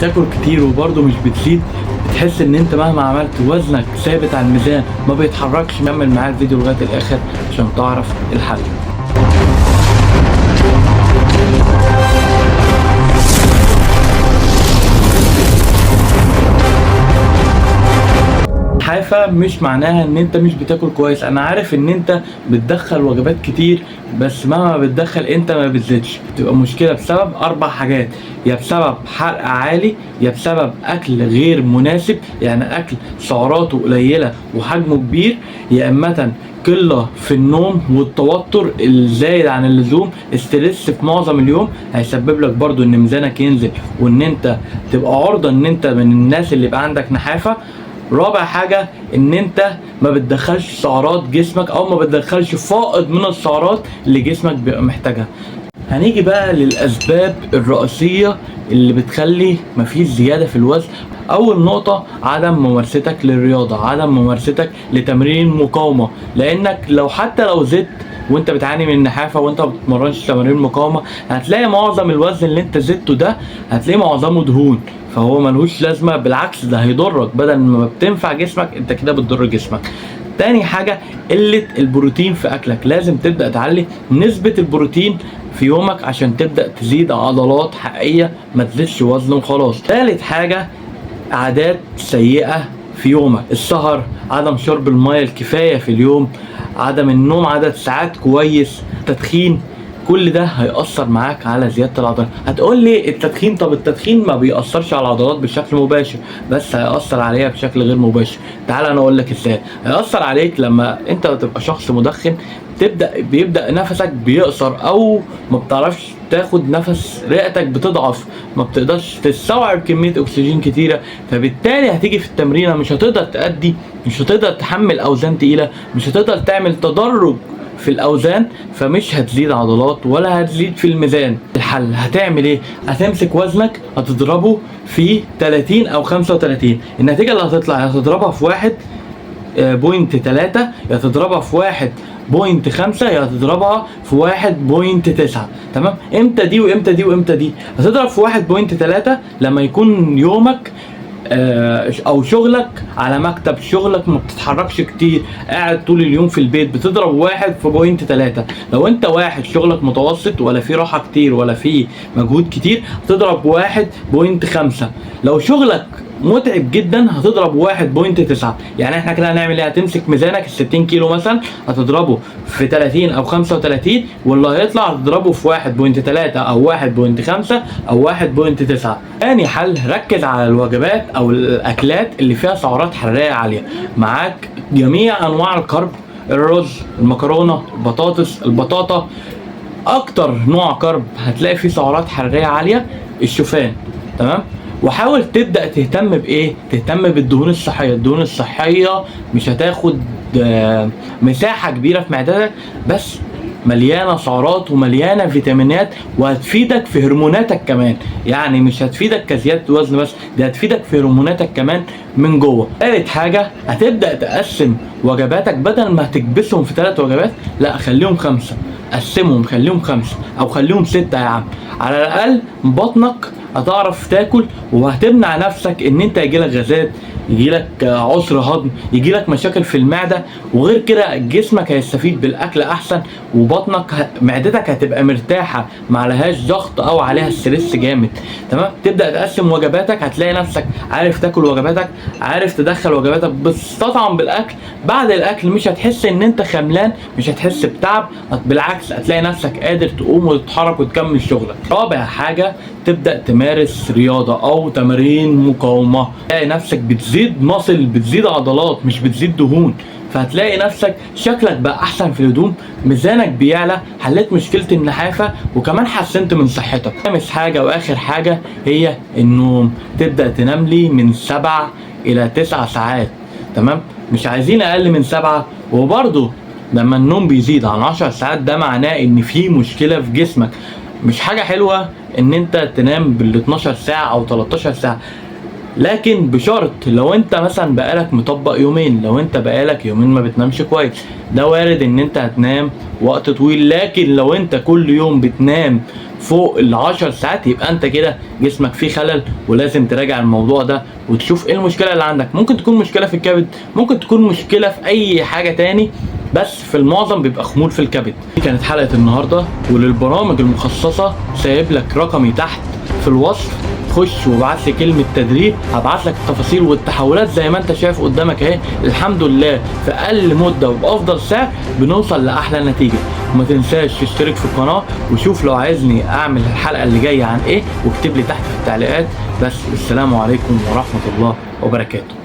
بتاكل كتير وبرضه مش بتزيد، بتحس ان انت مهما عملت وزنك ثابت على الميزان ما بيتحركش، كمل معايا الفيديو لغايه الاخر عشان تعرف الحل. النحافة مش معناها ان انت مش بتاكل كويس. انا عارف ان انت بتدخل وجبات كتير، بس مهما بتدخل انت ما بتزيدش. بتبقى مشكلة بسبب 4 حاجات: يا بسبب حرق عالي، يا بسبب اكل غير مناسب، يعني اكل سعراته قليلة وحجمه كبير، يا اما قلة في النوم والتوتر الزايد عن اللزوم. استرس في معظم اليوم هيسبب لك برضو ان ميزانك ينزل وان انت تبقى عرضة ان انت من الناس اللي يبقى عندك نحافة. رابع حاجة ان انت ما بتدخلش سعرات جسمك او ما بتدخلش فائض من السعرات اللي جسمك بيبقى محتاجها. هنيجي بقى للاسباب الرئيسية اللي بتخلي مفيش زيادة في الوزن. اول نقطة عدم ممارستك للرياضة، عدم ممارستك لتمرين مقاومة، لانك حتى لو زدت وانت بتعاني من النحافه وانت ما بتتمرنش تمارين مقاومه، هتلاقي معظم الوزن اللي انت زدته ده هتلاقيه معظمه دهون، فهو ملهوش لازمه. بالعكس ده هيضرك، بدل ما بتنفع جسمك انت كده بتضر جسمك. تاني حاجه قله البروتين في اكلك، لازم تبدا تعلي نسبه البروتين في يومك عشان تبدا تزيد عضلات حقيقيه، ما تزيدش وزن وخلاص. تالت حاجه عادات سيئه في يومك: السهر، عدم شرب الميه الكفايه في اليوم، عدم النوم عدد ساعات كويس، تدخين. كل ده هيأثر معاك على زيادة العضلات. هتقول لي التدخين، طب التدخين ما بيأثرش على العضلات بشكل مباشر، بس هيأثر عليها بشكل غير مباشر. تعال انا اقول لك ازاي. هيأثر عليك لما انت تبقى شخص مدخن، بيبدأ نفسك بيقصر او ما بتعرفش تاخد نفس، رئتك بتضعف، ما بتقدرش تستوعب كمية اكسجين كتيرة، فبالتالي هتيجي في التمرينة مش هتقدر تأدي، مش هتقدر تحمل اوزان تقيلة، مش هتقدر تعمل تدرج في الاوزان، فمش هتزيد عضلات ولا هتزيد في الميزان. الحل هتعمل ايه؟ هتمسك وزنك هتضربه في 30 او 35. النتيجة اللي هتطلع هتضربها في 1.3، يا تضربها في 1.5، يا تضربها في 1.9. تمام؟ امتى دي وامتى دي وامتى دي؟ هتضرب في 1.3 لما يكون يومك او شغلك على مكتب، شغلك ما بتتحركش كتير، قاعد طول اليوم في البيت، بتضرب 1.3. لو انت واحد شغلك متوسط ولا في راحة كتير ولا في مجهود كتير، هتضرب 1.5. لو شغلك متعب جدا هتضرب 1.9. يعني احنا كده هنعمل ايه؟ هتمسك ميزانك 60 كيلو مثلا، هتضربه في 30 او 35، واللي هيطلع هتضربه في 1.3 او 1.5 او 1.9. تاني حل، ركز على الوجبات او الاكلات اللي فيها سعرات حراريه عاليه. معاك جميع انواع الكرب: الرز، المكرونه، البطاطس، البطاطا. اكتر نوع كرب هتلاقي فيه سعرات حراريه عاليه الشوفان. تمام؟ وحاول تبدأ تهتم بإيه؟ تهتم بالدهون الصحية. الدهون الصحية مش هتاخد مساحة كبيرة في معدتك، بس مليانة سعرات ومليانة فيتامينات، وهتفيدك في هرموناتك كمان. يعني مش هتفيدك كزيادة وزن بس، دي هتفيدك في هرموناتك كمان من جوه. ثالث حاجة، هتبدأ تقسم وجباتك، بدل ما تكبسهم في 3 وجبات، لا خليهم 5. قسمهم، خليهم 5 او خليهم 6 يا عم. على الاقل بطنك هتعرف تاكل، وهتمنع نفسك ان انت يجيلك غازات، يجيلك عسر هضم، يجيلك مشاكل في المعده. وغير كده جسمك هيستفيد بالاكل احسن، وبطنك معدتك هتبقى مرتاحه، ما عليهاش ضغط او عليها ستريس جامد. تمام؟ تبدا تقسم وجباتك، هتلاقي نفسك عارف تاكل وجباتك، عارف تدخل وجباتك، بتستطعم بالاكل. بعد الاكل مش هتحس ان انت خملان، مش هتحس بتعب، بالعكس هتلاقي نفسك قادر تقوم وتتحرك وتكمل شغلك. رابع حاجه، تبدأ تمارس رياضة أو تمارين مقاومة. تلاقي نفسك بتزيد مصل، بتزيد عضلات، مش بتزيد دهون، فهتلاقي نفسك شكلك بقى أحسن في الهدوم، ميزانك بيعلى، حليت مشكلة النحافة، وكمان حسنت من صحتك. خامس حاجة وآخر حاجة هي النوم. تبدأ تنام لي من 7 إلى 9 ساعات. تمام؟ مش عايزين أقل من 7. وبرضه لما النوم بيزيد عن 10 ساعات ده معناه إن في مشكلة في جسمك. مش حاجة حلوة ان انت تنام بال 12 ساعة او 13 ساعة. لكن بشرط لو انت مثلا بقالك مطبق يومين، لو انت بقالك يومين ما بتنامش كويس، ده وارد ان انت هتنام وقت طويل. لكن لو انت كل يوم بتنام فوق ال10 ساعات، يبقى انت كده جسمك فيه خلل، ولازم تراجع الموضوع ده وتشوف ايه المشكله اللي عندك. ممكن تكون مشكله في الكبد، ممكن تكون مشكله في اي حاجه تاني، بس في المعظم بيبقى خمول في الكبد. دي كانت حلقه النهارده، وللبرامج المخصصه سايب لك رقمي تحت في الوصف، خش وابعت لي كلمه تدريب، هبعت لك التفاصيل والتحولات زي ما انت شايف قدامك اهي. الحمد لله في اقل مده وبافضل سعر بنوصل لاحلى نتيجه. وما تنساش تشترك في القناه، وشوف لو عايزني اعمل الحلقه اللي جايه عن ايه واكتب لي تحت في التعليقات. بس السلام عليكم ورحمه الله وبركاته.